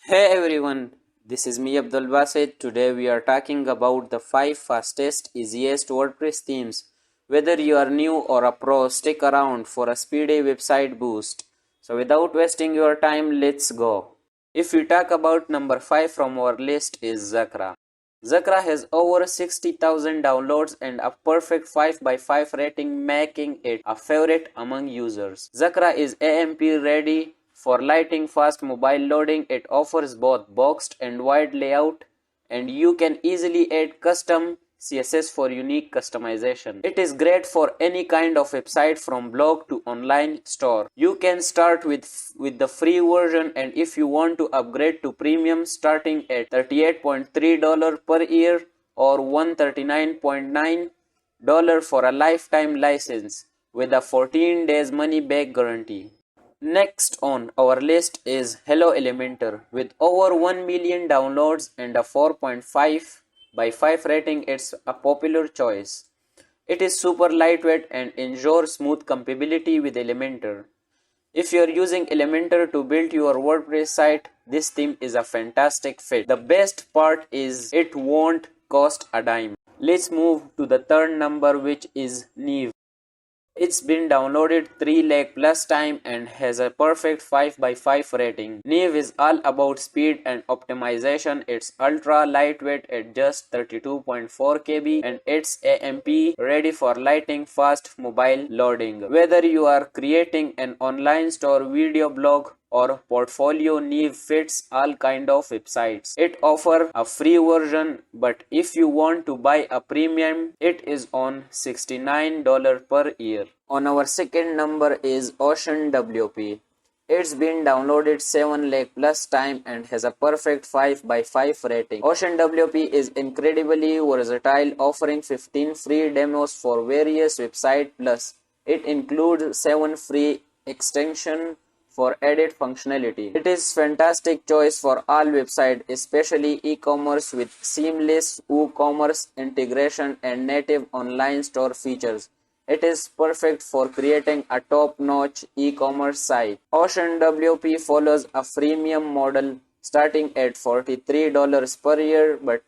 Hey everyone, this is me Abdul Basit. Today we are talking about the 5 fastest, easiest WordPress themes. Whether you are new or a pro, stick around for a speedy website boost. So without wasting your time, let's go. If we talk about number 5 from our list is Zakra. Zakra has over 60,000 downloads and a perfect 5 by 5 rating, making it a favorite among users. Zakra is AMP ready for lightning fast mobile loading. It offers both boxed and wide layout, and you can easily add custom CSS for unique customization. It is great for any kind of website from blog to online store. You can start with the free version, and if you want to upgrade to premium, starting at $38.3 per year or $139.9 for a lifetime license with a 14 days money back guarantee. Next on our list is Hello Elementor. With over 1 million downloads and a 4.5 by 5 rating, it's a popular choice. It is super lightweight and ensures smooth compatibility with Elementor. If you're using Elementor to build your WordPress site, this theme is a fantastic fit. The best part is it won't cost a dime. Let's move to the third number, which is Neve. It's been downloaded 3 lakh plus time and has a perfect 5 by 5 rating. Neve is all about speed and optimization. It's ultra lightweight at just 32.4 KB and it's AMP ready for lightning fast mobile loading. Whether you are creating an online store, video blog, or portfolio, Neve fits all kind of websites. It offers a free version, but if you want to buy a premium, it is on $69 per year. On our second number is Ocean WP. It's been downloaded 7 lakh plus time and has a perfect 5 by 5 rating. Ocean WP is incredibly versatile, offering 15 free demos for various websites, plus it includes 7 free extensions for added functionality. It is fantastic choice for all websites, especially e-commerce with seamless WooCommerce integration and native online store features. It is perfect for creating a top-notch e-commerce site. Ocean WP follows a freemium model starting at $43 per year, but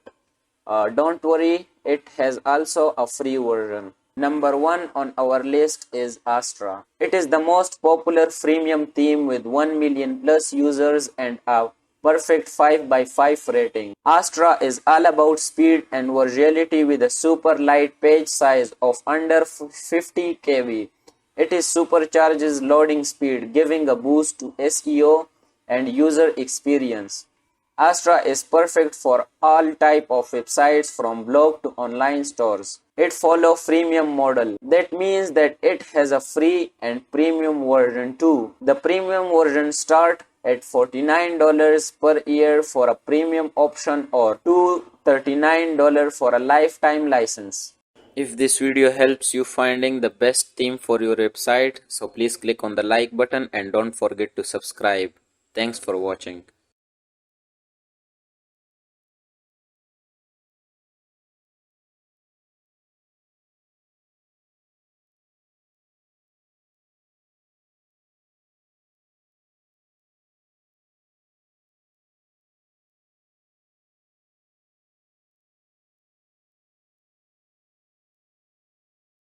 don't worry, it has also a free version. Number 1 on our list is Astra. It is the most popular freemium theme with 1 million plus users and a perfect 5 by 5 rating. Astra is all about speed and versatility with a super light page size of under 50 KB. It is supercharges loading speed, giving a boost to SEO and user experience. Astra is perfect for all type of websites from blog to online stores. It follows freemium model. That means that it has a free and premium version too. The premium version start at $49 per year for a premium option or $239 for a lifetime license. If this video helps you finding the best theme for your website, so please click on the like button and don't forget to subscribe. Thanks for watching.